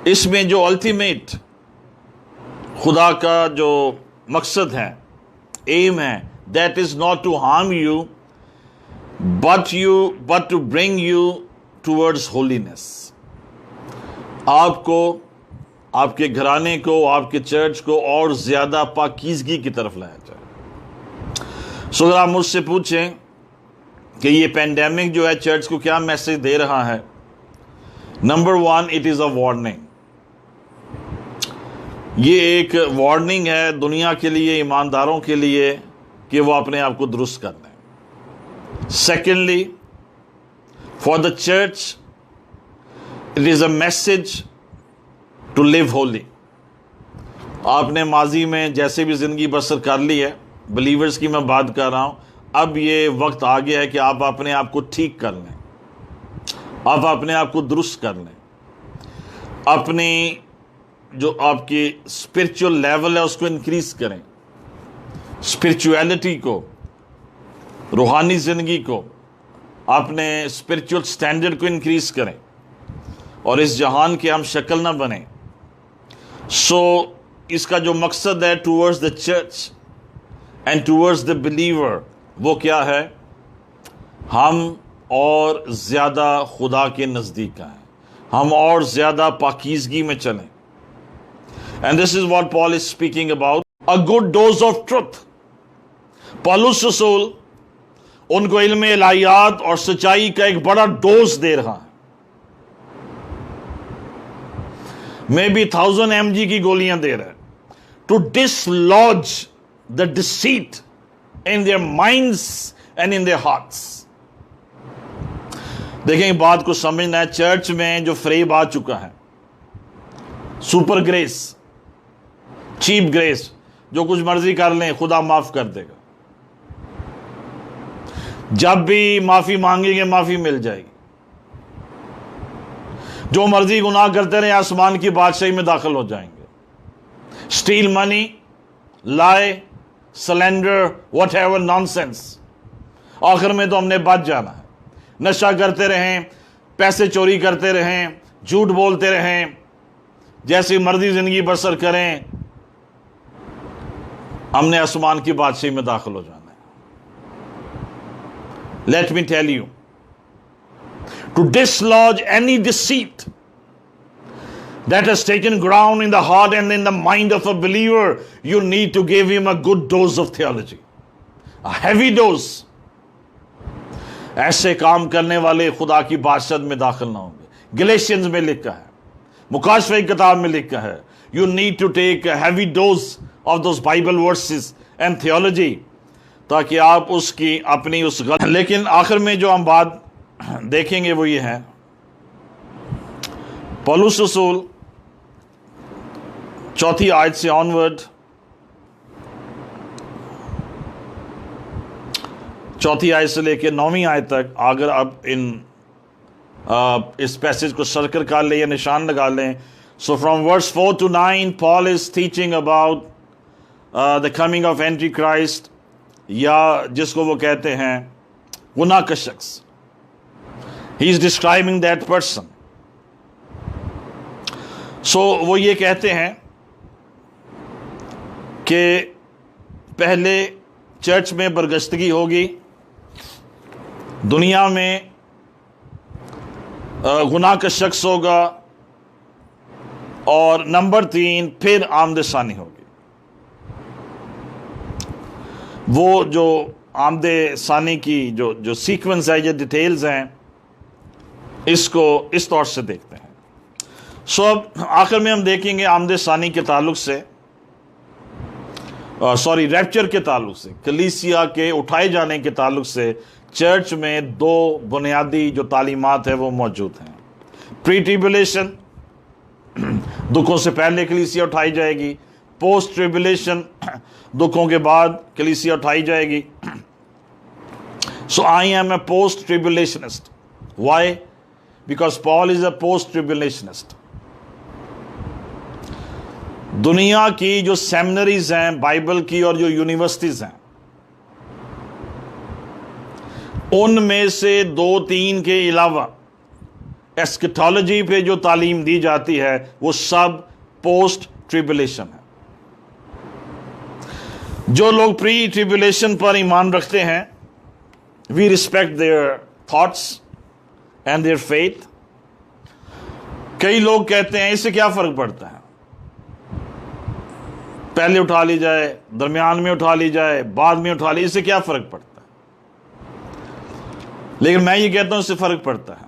इसमें जो अल्टीमेट खुदा का जो मकसद है, एम है, that is not to harm you but to bring you towards holiness. आपको, आपके घराने को, आपके चर्च को और ज्यादा पाकीज़गी की तरफ लाया जाए। सो अगर आप मुझसे पूछें कि ये पेंडेमिक जो है चर्च को क्या मैसेज दे रहा है, number one, it is a warning. ये एक वार्निंग है दुनिया के लिए, ईमानदारों के लिए, कि वो अपने आप को दुरुस्त कर लें। Secondly, for the church it is a message to live holy. आपने माजी में जैसे भी जिंदगी बसर कर ली है, बिलीवर्स की मैं बात कर रहा हूं, अब ये वक्त आ गया है कि आप अपने आप को ठीक कर लें, आप अपने आप को दुरुस्त कर लें, अपनी जो आपकी स्पिरिचुअल लेवल है उसको इंक्रीज करें, स्पिरिचुअलिटी को, रूहानी जिंदगी को, अपने स्पिरिचुअल स्टैंडर्ड को इंक्रीज करें और इस जहान के हम शक्ल ना बने। सो इसका जो मकसद है towards the church and towards the believer, वो क्या है? हम और ज़्यादा खुदा के नज़दीक आएँ, हम और ज़्यादा पाकीज़गी में चलें। And this is what Paul is speaking about, a good dose of truth. पौलुस रसूल उनको इल्म इलाहियात और सच्चाई का एक बड़ा डोज दे रहा है। मे बी 1000 mg की गोलियां दे रहा है, to dislodge the deceit in their minds and in their hearts. देखें, बात को समझना है। चर्च में जो फ्रेब आ चुका है, सुपर ग्रेस, चीप ग्रेस, जो कुछ मर्जी कर लें खुदा माफ कर देगा, जब भी माफी मांगेंगे माफी मिल जाएगी, जो मर्जी गुनाह करते रहे आसमान की बादशाही में दाखिल हो जाएंगे। Steel money, lie, cylinder, what ever nonsense, आखिर में तो हमने बच जाना है। नशा करते रहें, पैसे चोरी करते रहें, झूठ बोलते रहें, जैसी मर्जी जिंदगी बसर करें, हमने आसमान की बादशाही में दाखिल हो जाना है। Let me tell you, to dislodge any deceit that has taken ground in the heart and in the mind of a believer, you need to give him a good dose of theology, a heavy dose. ऐसे काम करने वाले खुदा की बादशाहत में दाखिल ना होंगे। गलेशियंस में लिखा है, मुकाशफे की किताब में लिखा है, you need to take a heavy dose of those Bible verses and theology, ताकि आप उसकी अपनी उस लेकिन आखिर में जो हम बात देखेंगे वो ये है, पौलुस रसूल 4th आयत से ऑनवर्ड, 4th आयत से लेकर 9वीं आयत तक, अगर आप इस पैसेज को सर्कल कर लें या निशान लगा लें। So from verse 4 to 9 Paul is teaching about the coming of anti Christ, या जिसको वो कहते हैं गुनाह का शख्स। He is describing that person. So वो ये कहते हैं कि पहले चर्च में बरगश्तगी होगी, दुनिया में गुनाह का शख्स होगा, और नंबर 3 फिर आमदसानी होगी। वो जो आमदसानी की जो सीक्वेंस है, जो डिटेल्स हैं, इसको इस तौर से देखते हैं। सो अब आखिर में हम देखेंगे आमदे सानी के ताल्लुक से, रैप्चर के ताल्लुक से, कलीसिया के उठाए जाने के ताल्लुक से, चर्च में 2 बुनियादी जो तालीमात है वो मौजूद हैं। प्री ट्रिबुलेशन, दुखों से पहले कलीसिया उठाई जाएगी। पोस्ट ट्रिबुलेशन, दुखों के बाद कलीसिया उठाई जाएगी। So I am a post tribulationist. Why? Because Paul is a post-tribulationist. दुनिया की जो सेमिनरीज हैं बाइबल की और जो यूनिवर्सिटीज हैं, उनमें से 2-3 के अलावा एस्केटोलॉजी पे जो तालीम दी जाती है वो सब पोस्ट ट्रिबुलेशन है। जो लोग प्री ट्रिबुलेशन पर ईमान रखते हैं, we respect their thoughts and their faith. कई लोग कहते हैं इससे क्या फर्क पड़ता है, पहले उठा ली जाए, दरमियान में उठा ली जाए, बाद में उठा ली, इससे क्या फर्क पड़ता है। लेकिन मैं ये कहता हूं इससे फर्क पड़ता है।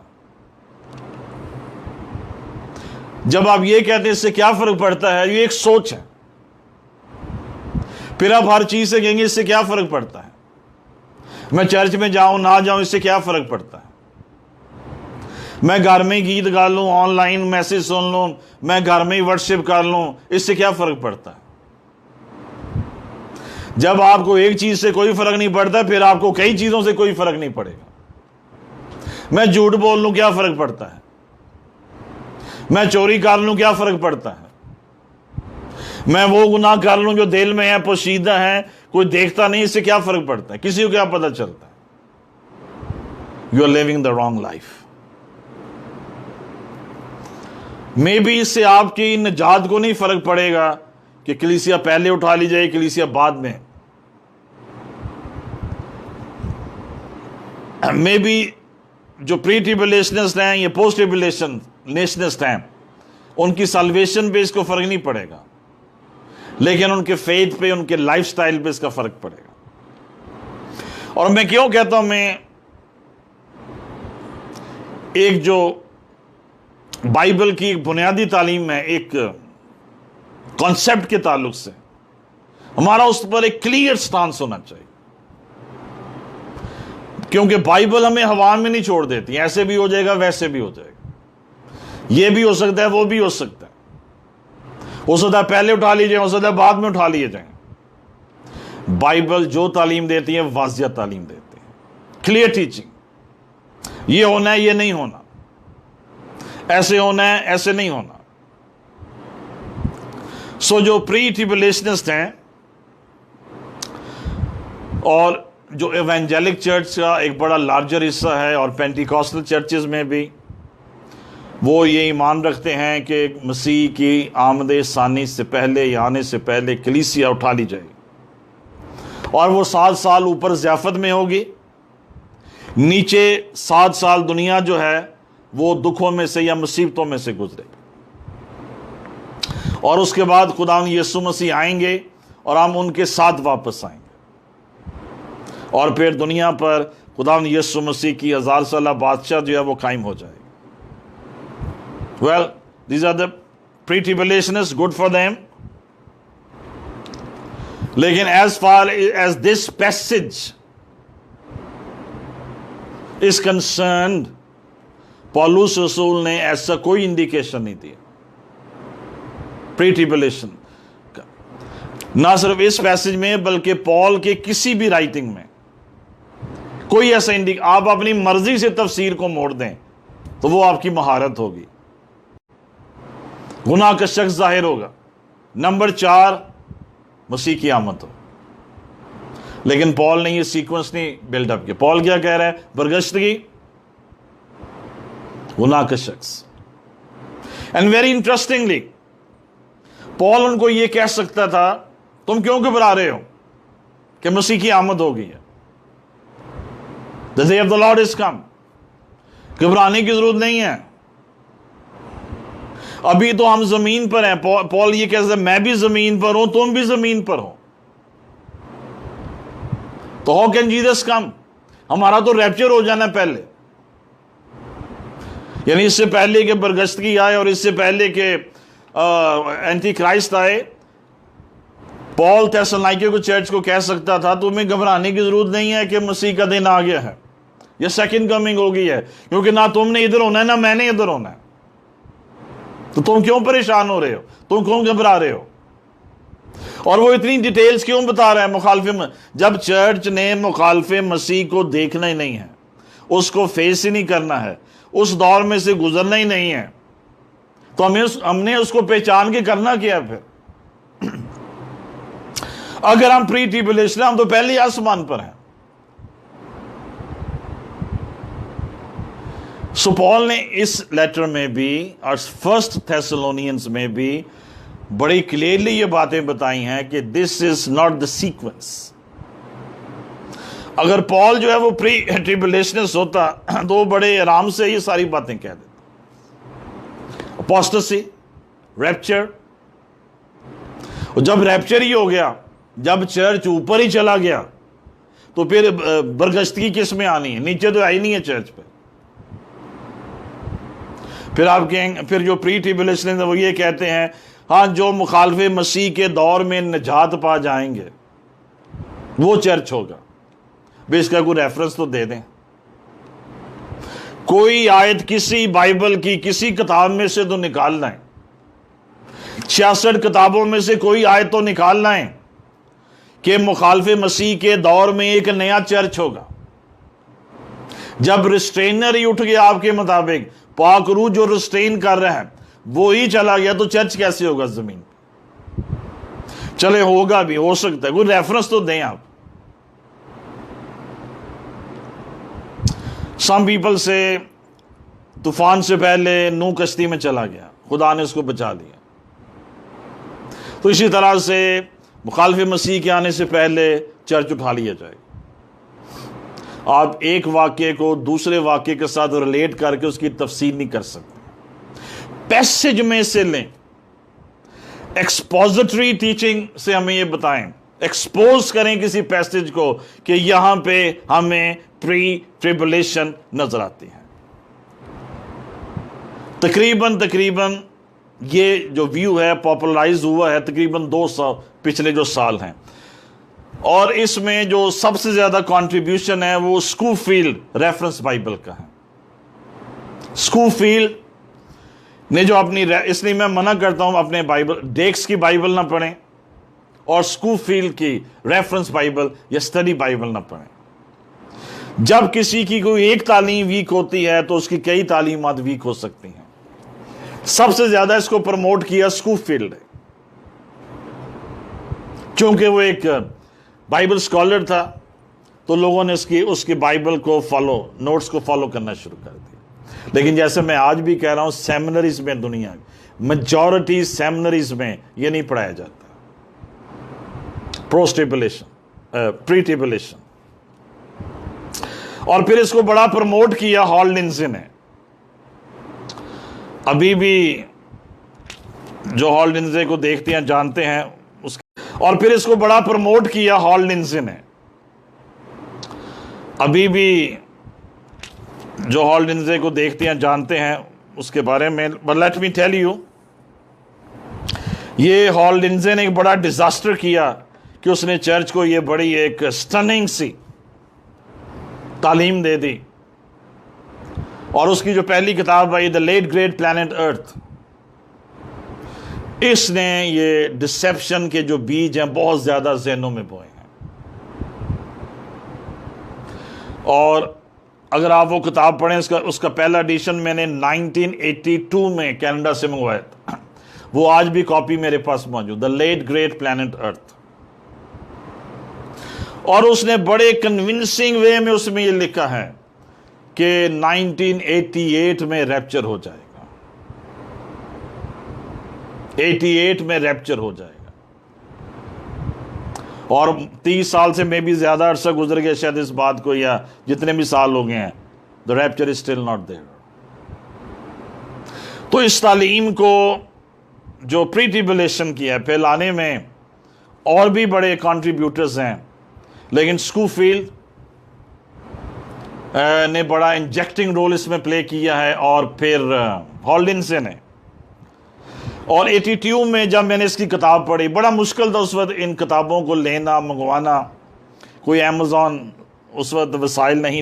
जब आप ये कहते हैं इससे क्या फर्क पड़ता है, ये एक सोच है। फिर आप हर चीज से कहेंगे इससे क्या फर्क पड़ता है, मैं चर्च में जाऊं ना जाऊं इससे क्या फर्क पड़ता है, मैं घर में गीत गा लूं, ऑनलाइन मैसेज सुन लूं, मैं घर में ही वर्शिप कर लूं, इससे क्या फर्क पड़ता है। जब आपको एक चीज से कोई फर्क नहीं पड़ता, फिर आपको कई चीजों से कोई फर्क नहीं पड़ेगा। मैं झूठ बोल लूं क्या फर्क पड़ता है, मैं चोरी कर लूं क्या फर्क पड़ता है, मैं वो गुनाह कर लूं जो दिल में है, पोशीदा है, कोई देखता नहीं, इससे क्या फर्क पड़ता है, किसी को क्या पता चलता है। You are living the wrong life. Maybe इससे आपकी निजात को नहीं फर्क पड़ेगा कि कलीसिया पहले उठा ली जाए, कलीसिया बाद में। मे बी जो प्री ट्रिबुलेशनिस्ट हैं, ये पोस्ट ट्रिबुलेशनिस्ट हैं, उनकी साल्वेशन पे इसको फर्क नहीं पड़ेगा, लेकिन उनके फेथ पे, उनके लाइफस्टाइल पे इसका फर्क पड़ेगा। और मैं क्यों कहता हूं, मैं एक जो बाइबल की एक बुनियादी तालीम है, एक कॉन्सेप्ट के ताल्लुक से हमारा उस पर एक क्लियर स्टांस होना चाहिए, क्योंकि बाइबल हमें हवा में नहीं छोड़ देती, ऐसे भी हो जाएगा वैसे भी हो जाएगा, ये भी हो सकता है वो भी हो सकता है, हो सकता है पहले उठा लीजिए, हो सकता है बाद में उठा लिए जाएं। बाइबल जो तालीम देती है वाज़िया तालीम देती है, क्लियर टीचिंग, ये होना है ये नहीं होना, ऐसे होना है ऐसे नहीं होना। सो जो प्री ट्रिबुलेशनिस्ट हैं और जो एवेंजेलिक चर्च का एक बड़ा लार्जर हिस्सा है, और पेंटिकॉस्टल चर्चेस में भी, वो ये ईमान रखते हैं कि मसीह की आमद सानी से पहले या आने से पहले कलीसिया उठा ली जाएगी, और वो 7 साल ऊपर ज़ियाफत में होगी, नीचे 7 साल दुनिया जो है वो दुखों में से या मुसीबतों में से गुजरेगी, और उसके बाद खुदा यीशु मसीह आएंगे और हम उनके साथ वापस आएंगे, और फिर दुनिया पर खुदा यीशु मसीह की 1000 साल बादशाह जो है वो कायम हो जाएगी। Well, these are the pre-tribulationists, good for them. लेकिन as far as this passage is concerned, पौलुस रसूल ने ऐसा कोई इंडिकेशन नहीं दिया प्री ट्रिबुलेशन का, ना सिर्फ इस पैसेज में बल्कि पॉल के किसी भी राइटिंग में कोई ऐसा आप अपनी मर्जी से तफसीर को मोड़ दें तो वो आपकी महारत होगी, गुनाह का शख्स जाहिर होगा। नंबर 4 मसीह की आमद हो। लेकिन पॉल ने ये सीक्वेंस नहीं बिल्डअप किया। पॉल क्या कह रहा है, बरगश्तगी, गुनाह का शख्स। एंड वेरी इंटरेस्टिंगली पॉल उनको ये कह सकता था, तुम क्यों घबरा रहे हो कि मसीह की आमद हो गई है, the day of the Lord is come. घबराने की जरूरत नहीं है, अभी तो हम जमीन पर हैं। पॉल ये कहता है, मैं भी जमीन पर हूं, तुम भी जमीन पर हो, तो हाउ कैन जीसस कम? हमारा तो रैप्चर हो जाना पहले, यानी इससे पहले कि बरगश्तगी आए और इससे पहले कि एंटी क्राइस्ट आए। पॉल थेसलोनिके को चर्च को कह सकता था, तुम्हें घबराने की जरूरत नहीं है कि मसीह का दिन आ गया है, यह सेकंड कमिंग हो गई है, क्योंकि ना तुमने इधर होना है ना मैंने इधर होना है, तो तुम क्यों परेशान हो रहे हो, तुम क्यों घबरा रहे हो? और वो इतनी डिटेल्स क्यों बता रहा है मुखालफे में? जब चर्च ने मुखालफे मसीह को देखना ही नहीं है, उसको फेस ही नहीं करना है, उस दौर में से गुजरना ही नहीं है, तो हमने उसको पहचान के करना क्या है फिर? अगर हम प्री ट्रिबुलेशन, हम तो पहले ही आसमान पर हैं। सो पॉल ने इस लेटर में भी और फर्स्ट थेसलोनियंस में भी बड़ी क्लियरली ये बातें बताई हैं कि this is not the sequence. अगर पॉल जो है वो प्री ट्रिबुलेशनिस्ट होता तो वो बड़े आराम से ये सारी बातें कह देता। अपोस्टेसी, रैप्चर, और जब रैप्चर ही हो गया, जब चर्च ऊपर ही चला गया, तो फिर बरगश्तगी किस में आनी है? नीचे तो आई नहीं है चर्च पे। फिर आप कहेंगे, फिर जो प्री ट्रिबुलेशनिस्ट वो ये कहते हैं हाँ जो मुखालफे मसीह के दौर में निजात पा जाएंगे वो चर्च होगा। भी इसका कोई रेफरेंस तो दे दें, कोई आयत किसी बाइबल की किसी किताब में से तो निकालना है। 66 किताबों में से कोई आयत तो निकालना है कि मुखालफे मसीह के दौर में एक नया चर्च होगा। जब रिस्ट्रेनर ही उठ गया आपके मुताबिक, पाक रूह जो रिस्ट्रेन कर रहा है वो ही चला गया, तो चर्च कैसे होगा जमीन? चले होगा भी, हो सकता है, कोई रेफरेंस तो दें आप। सम पीपल से तूफान से पहले नूह कश्ती में चला गया, खुदा ने उसको बचा लिया। तो इसी तरह से मुखालिफ मसीह के आने से पहले चर्च उठा लिया जाएगा। आप एक वाक्य को दूसरे वाक्य के साथ रिलेट करके उसकी तफसीर नहीं कर सकते। पैसेज में से लें, एक्सपोजिटरी टीचिंग से हमें ये बताएं, एक्सपोज करें किसी पैसेज को कि यहां पे हमें प्री ट्रिबुलेशन नजर आती है। तकरीबन ये जो व्यू है पॉपुलराइज हुआ है तकरीबन 200 पिछले जो साल हैं, और इसमें जो सबसे ज्यादा कंट्रीब्यूशन है वो स्कूफील्ड रेफरेंस बाइबल का है। स्कूफील्ड ने जो अपनी, इसलिए मैं मना करता हूं अपने बाइबल डेक्स की बाइबल ना पढ़ें और स्कूफील्ड की रेफरेंस बाइबल या स्टडी बाइबल ना पढ़ें। जब किसी की कोई एक तालीम वीक होती है तो उसकी कई तालीमात वीक हो सकती हैं। सबसे ज्यादा इसको प्रमोट किया स्कूफील्ड है, क्योंकि वो एक बाइबल स्कॉलर था, तो लोगों ने उसकी बाइबल को फॉलो, नोट्स को फॉलो करना शुरू कर दिया। लेकिन जैसे मैं आज भी कह रहा हूं, सेमिनरीज में, दुनिया मेजॉरिटी सेमिनरीज में ये नहीं पढ़ाया जाता पोस्ट ट्रिबुलेशन, प्री ट्रिबुलेशन। और फिर इसको बड़ा प्रमोट किया हॉल लिंडसे ने। अभी भी जो हॉल लिंडसे को देखते हैं जानते हैं उसके, और फिर इसको बड़ा प्रमोट किया हॉल लिंडसे ने। अभी भी जो हॉल लिंडसे को देखते हैं जानते हैं उसके बारे में। But let me tell you, ये हॉल लिंडसे ने एक बड़ा डिजास्टर किया कि उसने चर्च को ये बड़ी एक स्टनिंग सी तालीम दे दी, और उसकी जो पहली किताब I the late great planet earth, इसने ये डिसेप्शन के जो बीज हैं बहुत ज्यादा ज़हनों में बोए हैं। और अगर आप वो किताब पढ़ें, उसका पहला एडिशन मैंने 1982 में कनाडा से मंगवाया था, वो आज भी कॉपी मेरे पास मौजूद, the late great planet earth. और उसने बड़े कन्विंसिंग वे में उसमें ये लिखा है कि 1988 में रैप्चर हो जाएगा, 88 में रैप्चर हो जाएगा। और 30 साल से में भी ज्यादा अरसा गुजर गया शायद इस बात को, या जितने भी साल हो गए हैं, the rapture is still not there. तो इस तालीम को जो प्री ट्रिबुलेशन की है फैलाने में और भी बड़े कंट्रीब्यूटर्स हैं, लेकिन स्कूफील्ड ने बड़ा इंजेक्टिंग रोल इसमें प्ले किया है, और फिर हॉल लिंडसे ने। और 82 में जब मैंने इसकी किताब पढ़ी, बड़ा मुश्किल था उस वक्त इन किताबों को लेना, मंगवाना, कोई अमेज़ॉन उस वक्त वसाइल नहीं